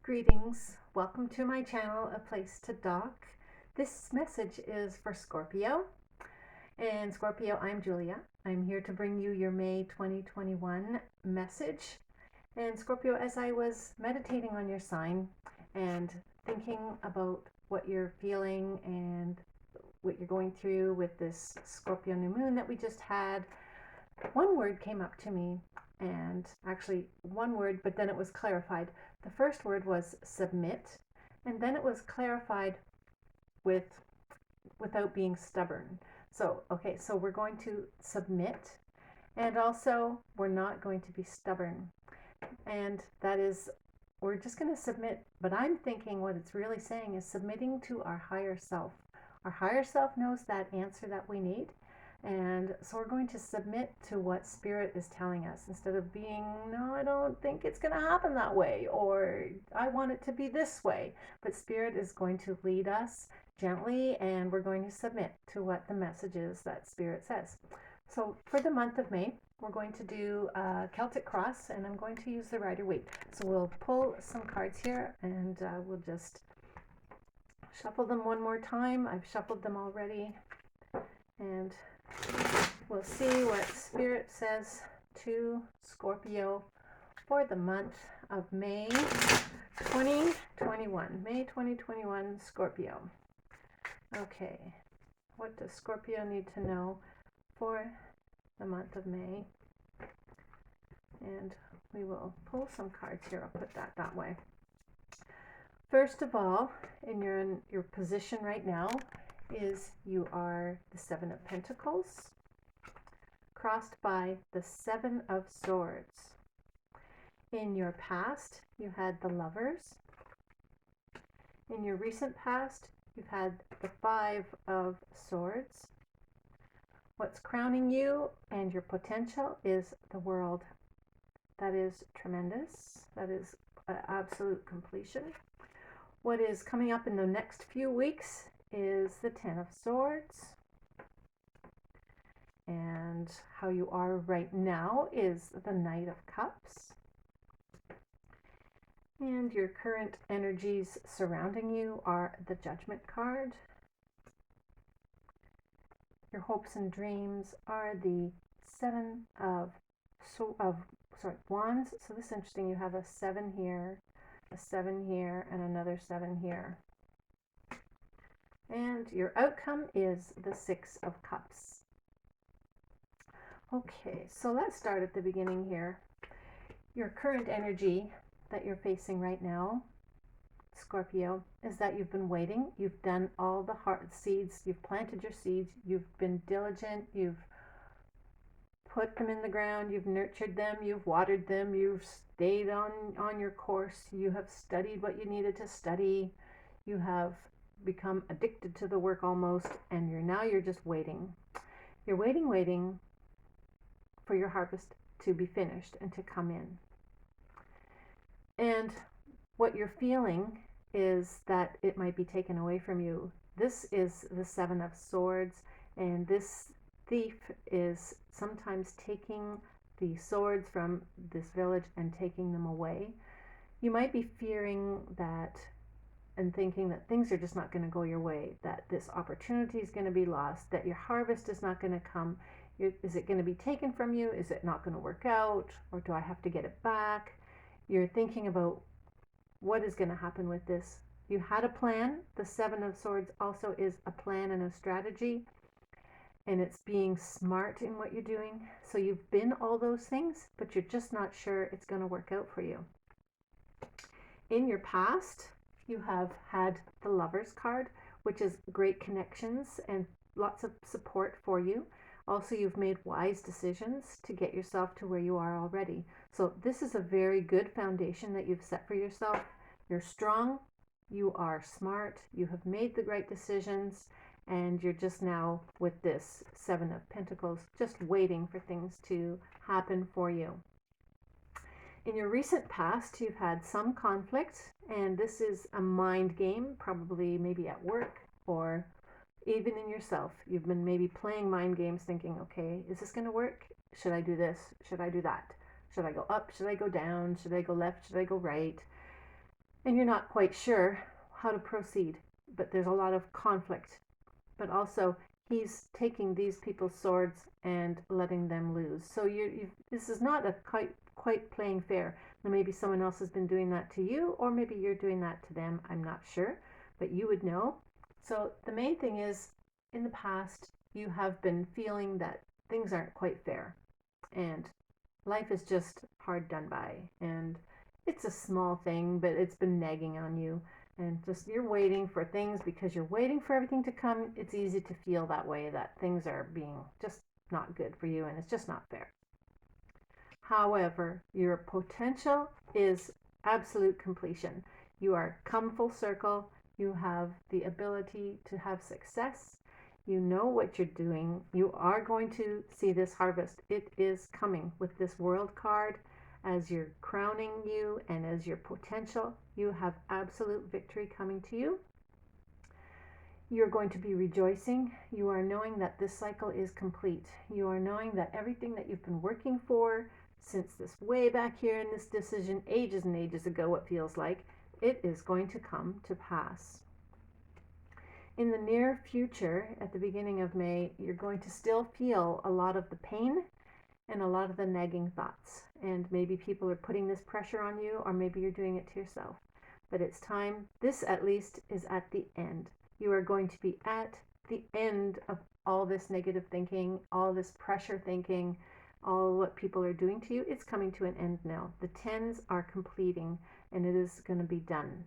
Greetings, welcome to my channel, A Place to Dock. This message is for Scorpio. And Scorpio, I'm Julia. I'm here to bring you your May 2021 message. And Scorpio, as I was meditating on your sign and thinking about what you're feeling and what you're going through with this Scorpio new moon that we just had, one word came up to me, and actually one word, but then it was clarified. The first word was submit, and then it was clarified with without being stubborn. So, okay, so we're going to submit, and also we're not going to be stubborn. And that is, we're just going to submit, but I'm thinking what it's really saying is submitting to our higher self. Our higher self knows that answer that we need. And so we're going to submit to what Spirit is telling us instead of being, no, I don't think it's going to happen that way, or I want it to be this way. But Spirit is going to lead us gently, and we're going to submit to what the message is that Spirit says. So for the month of May, we're going to do a Celtic cross, and I'm going to use the Rider-Waite. So we'll pull some cards here, and we'll just shuffle them one more time. I've shuffled them already, and we'll see what Spirit says to Scorpio for the month of May 2021. May 2021, Scorpio. Okay, what does Scorpio need to know for the month of May? And we will pull some cards here. I'll put that way. First of all, in your position right now is you are the Seven of Pentacles, crossed by the Seven of Swords. In your past, you had the Lovers. In your recent past, you've had the Five of Swords. What's crowning you and your potential is the World. That is tremendous. That is absolute completion. What is coming up in the next few weeks is the Ten of Swords. And how you are right now is the Knight of Cups. And your current energies surrounding you are the Judgment card. Your hopes and dreams are the Seven of Wands. So this is interesting. You have a 7 here, a 7 here, and another 7 here. And your outcome is the Six of Cups. Okay, so let's start at the beginning here. Your current energy that you're facing right now, Scorpio, is that you've been waiting. You've done all the hard seeds. You've planted your seeds. You've been diligent. You've put them in the ground. You've nurtured them. You've watered them. You've stayed on your course. You have studied what you needed to study. You have become addicted to the work almost, and you're just waiting. You're waiting for your harvest to be finished and to come in. And what you're feeling is that it might be taken away from you. This is the Seven of Swords, and this thief is sometimes taking the swords from this village and taking them away. You might be fearing that and thinking that things are just not going to go your way, that this opportunity is going to be lost, that your harvest is not going to come. Is it going to be taken from you? Is it not going to work out? Or do I have to get it back? You're thinking about what is going to happen with this. You had a plan. The Seven of Swords also is a plan and a strategy, and it's being smart in what you're doing. So you've been all those things, but you're just not sure it's going to work out for you. In your past, you have had the Lovers card, which is great connections and lots of support for you. Also, you've made wise decisions to get yourself to where you are already. So this is a very good foundation that you've set for yourself. You're strong, you are smart, you have made the right decisions, and you're just now with this Seven of Pentacles, just waiting for things to happen for you. In your recent past, you've had some conflict, and this is a mind game, probably maybe at work or even in yourself. You've been maybe playing mind games thinking, okay, is this going to work? Should I do this? Should I do that? Should I go up? Should I go down? Should I go left? Should I go right? and you're not quite sure how to proceed, but there's a lot of conflict. But also, he's taking these people's swords and letting them lose. So this is not a quite playing fair. Now, maybe someone else has been doing that to you, or maybe you're doing that to them. I'm not sure, but you would know. So the main thing is, in the past, you have been feeling that things aren't quite fair, and life is just hard done by, and it's a small thing, but it's been nagging on you, and just you're waiting for things because you're waiting for everything to come. It's easy to feel that way, that things are being just not good for you and it's just not fair. However, your potential is absolute completion. You are come full circle. You have the ability to have success. You know what you're doing. You are going to see this harvest. It is coming with this world card as you're crowning you and as your potential. You have absolute victory coming to you. You're going to be rejoicing. You are knowing that this cycle is complete. You are knowing that everything that you've been working for since this way back here in this decision, ages and ages ago, it feels like, it is going to come to pass. In the near future, at the beginning of May, you're going to still feel a lot of the pain and a lot of the nagging thoughts. And maybe people are putting this pressure on you, or maybe you're doing it to yourself. But it's time. This, at least, is at the end. You are going to be at the end of all this negative thinking, all this pressure thinking, all what people are doing to you. It's coming to an end now. The tens are completing, and it is going to be done.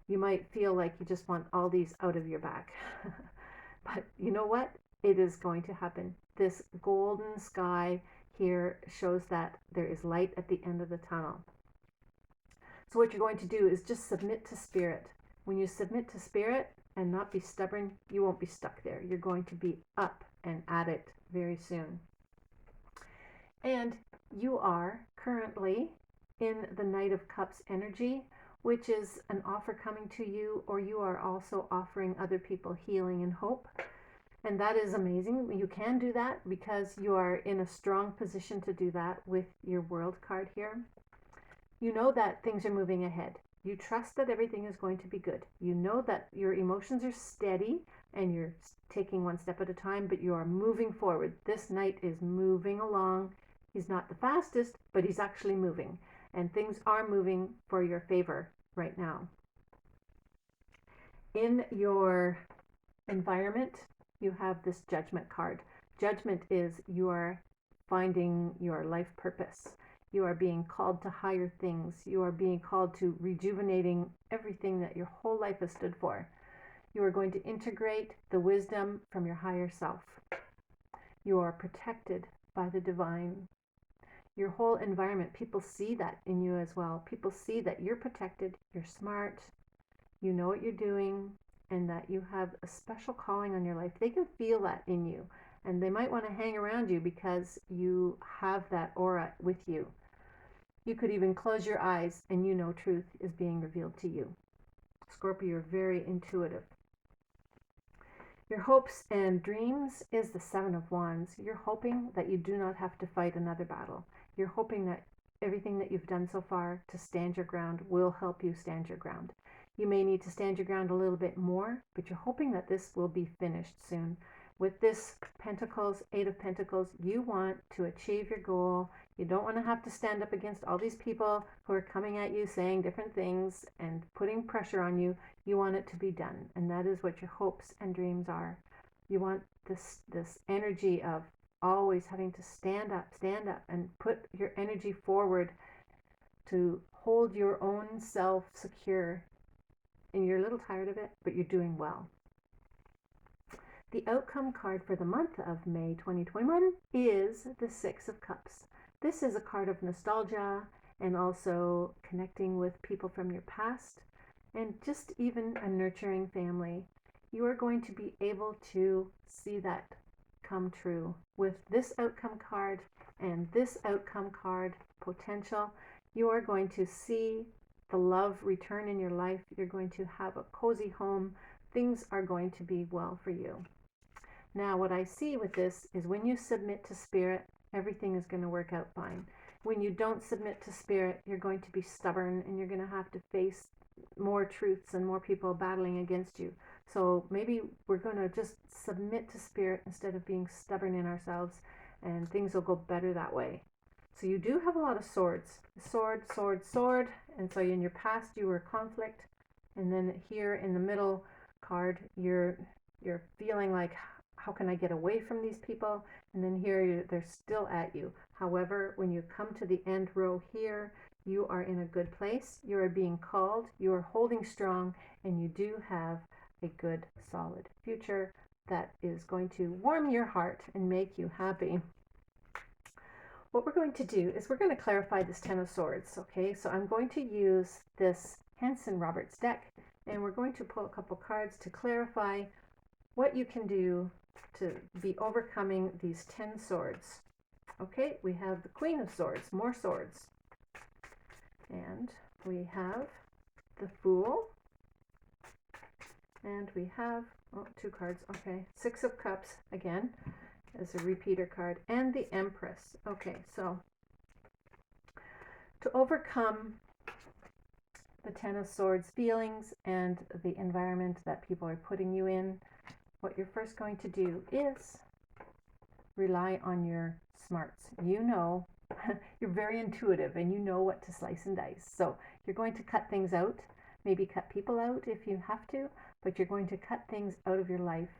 You might feel like you just want all these out of your back. But you know what? It is going to happen. This golden sky here shows that there is light at the end of the tunnel. So what you're going to do is just submit to spirit. When you submit to spirit and not be stubborn, you won't be stuck there. You're going to be up and at it very soon. And you are currently in the Knight of Cups energy, which is an offer coming to you, or you are also offering other people healing and hope. And that is amazing. You can do that because you are in a strong position to do that with your world card here. You know that things are moving ahead. You trust that everything is going to be good. You know that your emotions are steady and you're taking one step at a time, but you are moving forward. This knight is moving along. He's not the fastest, but he's actually moving. And things are moving for your favor right now. In your environment, you have this judgment card. Judgment is you are finding your life purpose. You are being called to higher things. You are being called to rejuvenating everything that your whole life has stood for. You are going to integrate the wisdom from your higher self. You are protected by the divine. Your whole environment, people see that in you as well. People see that you're protected, you're smart, you know what you're doing, and that you have a special calling on your life. They can feel that in you, and they might want to hang around you because you have that aura with you. You could even close your eyes and you know truth is being revealed to you. Scorpio, you're very intuitive. Your hopes and dreams is the Seven of Wands. You're hoping that you do not have to fight another battle. You're hoping that everything that you've done so far to stand your ground will help you stand your ground. You may need to stand your ground a little bit more, but you're hoping that this will be finished soon. With this Pentacles, Eight of Pentacles, you want to achieve your goal. You don't want to have to stand up against all these people who are coming at you saying different things and putting pressure on you. You want it to be done, and that is what your hopes and dreams are. You want this energy of always having to stand up, and put your energy forward to hold your own self secure. And you're a little tired of it, but you're doing well. The outcome card for the month of May 2021 is the Six of Cups. This is a card of nostalgia and also connecting with people from your past and just even a nurturing family. You are going to be able to see that come true with this outcome card and this outcome card potential. You are going to see the love return in your life. You're going to have a cozy home. Things are going to be well for you. Now, what I see with this is when you submit to spirit, everything is going to work out fine. When you don't submit to spirit, you're going to be stubborn and you're going to have to face more truths and more people battling against you. So maybe we're going to just submit to spirit instead of being stubborn in ourselves, and things will go better that way. So you do have a lot of swords. Sword, sword, sword. And so in your past you were conflict. And then here in the middle card, you're feeling like, how can I get away from these people? And then here they're still at you. However, when you come to the end row here, you are in a good place. You are being called. You are holding strong, and you do have a good, solid future that is going to warm your heart and make you happy. What we're going to do is we're going to clarify this Ten of Swords, okay? So I'm going to use this Hanson Roberts deck, and we're going to pull a couple cards to clarify what you can do to be overcoming these 10 swords. Okay, we have the Queen of Swords, more swords. And we have the Fool. And we have, oh, 2 cards, okay. 6 of Cups, again, as a repeater card. And the Empress. Okay, so to overcome the Ten of Swords feelings and the environment that people are putting you in, what you're first going to do is rely on your smarts. You know, you're very intuitive and you know what to slice and dice. So you're going to cut things out, maybe cut people out if you have to, but you're going to cut things out of your life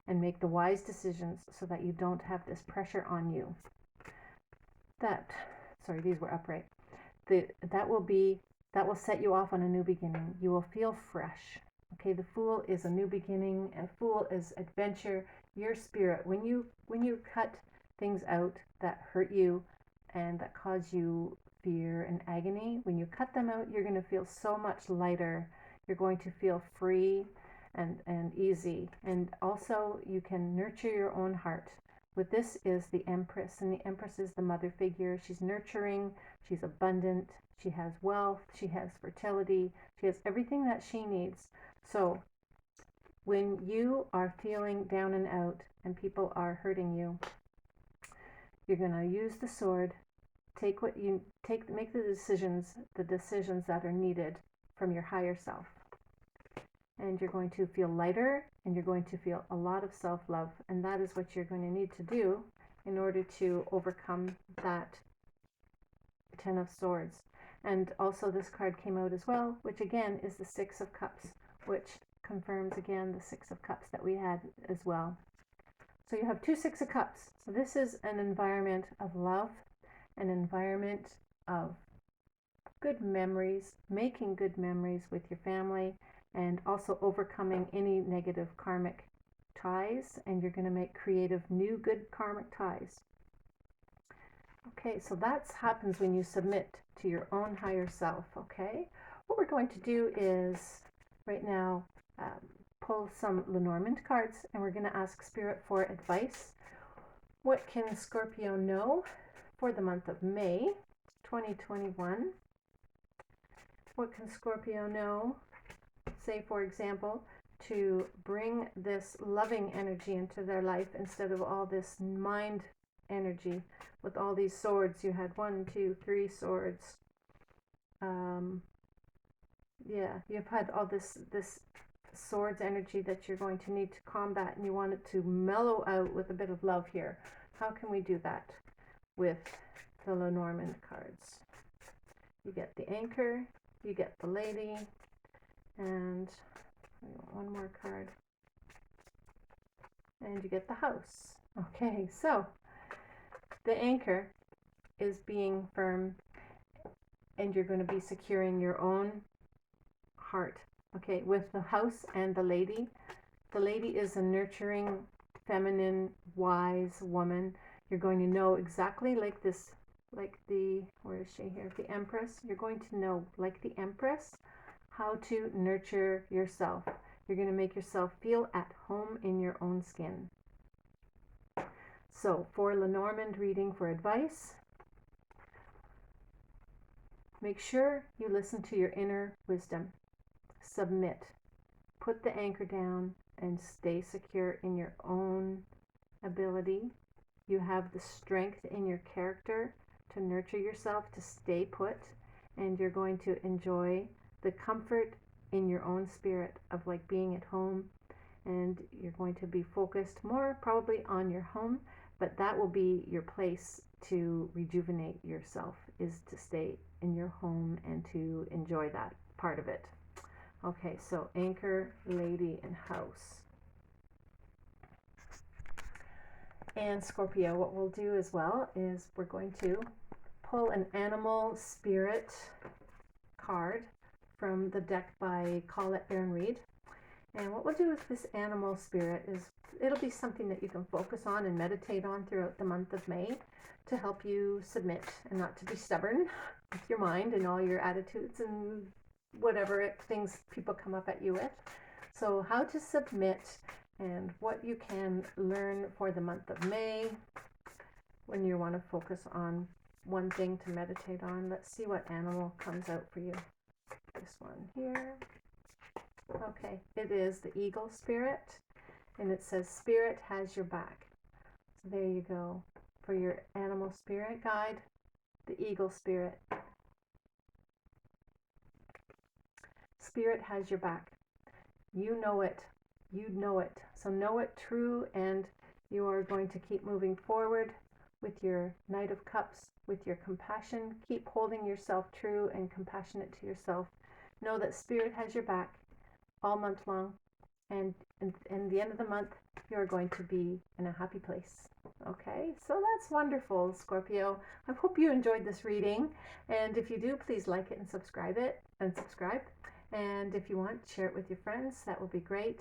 and make the wise decisions so that you don't have this pressure on you. Sorry, these were upright. That will set you off on a new beginning. You will feel fresh. Okay, the Fool is a new beginning, and Fool is adventure. Your spirit, when you cut things out that hurt you and that cause you fear and agony, when you cut them out, you're going to feel so much lighter. You're going to feel free and easy. And also you can nurture your own heart. With this is the Empress, and the Empress is the mother figure. She's nurturing, she's abundant, she has wealth, she has fertility, she has everything that she needs. So when you are feeling down and out and people are hurting you, you're going to use the sword, make the decisions that are needed from your higher self. And you're going to feel lighter, and you're going to feel a lot of self-love, and that is what you're going to need to do in order to overcome that Ten of Swords. And also this card came out as well, which again is the Six of Cups, which confirms again the Six of Cups that we had as well. So you have 2 Six of Cups. So this is an environment of love, an environment of good memories, making good memories with your family, and also overcoming any negative karmic ties, and you're going to make creative new good karmic ties. Okay, so that happens when you submit to your own higher self, okay? What we're going to do is right now pull some Lenormand cards, and we're going to ask Spirit for advice. What can Scorpio know for the month of May 2021? What can Scorpio know, say for example, to bring this loving energy into their life instead of all this mind energy with all these swords? You had 1, 2, 3 swords. Yeah, you've had all this swords energy that you're going to need to combat, and you want it to mellow out with a bit of love here. How can we do that with the Lenormand cards? You get the Anchor, you get the Lady, and one more card, and you get the House. Okay, so the Anchor is being firm, and you're going to be securing your own heart. Okay, with the House and the Lady is a nurturing, feminine, wise woman. You're going to know exactly like where is she here? The Empress. You're going to know, like the Empress, how to nurture yourself. You're going to make yourself feel at home in your own skin. So for Lenormand reading for advice, make sure you listen to your inner wisdom. Submit. Put the anchor down and stay secure in your own ability. You have the strength in your character to nurture yourself, to stay put, and you're going to enjoy the comfort in your own spirit of like being at home, and you're going to be focused more probably on your home, but that will be your place to rejuvenate yourself, is to stay in your home and to enjoy that part of it. Okay, so anchor, lady, and house. And Scorpio, what we'll do as well is we're going to pull an animal spirit card from the deck by Colette Baron Reed. And what we'll do with this animal spirit is it'll be something that you can focus on and meditate on throughout the month of May to help you submit and not to be stubborn with your mind and all your attitudes and whatever things people come up at you with. So how to submit and what you can learn for the month of May when you want to focus on one thing to meditate on. Let's see what animal comes out for you. This one here. Okay, it is the eagle spirit, and it says spirit has your back. So there you go for your animal spirit guide, the eagle spirit. Spirit has your back. You know it. You know it. So know it true, and you are going to keep moving forward with your Knight of Cups, with your compassion. Keep holding yourself true and compassionate to yourself. Know that Spirit has your back all month long, and in the end of the month, you're going to be in a happy place. Okay, so that's wonderful, Scorpio. I hope you enjoyed this reading, and if you do, please like it and subscribe. And if you want, share it with your friends. That will be great.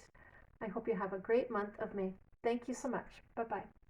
I hope you have a great month of May. Thank you so much. Bye-bye.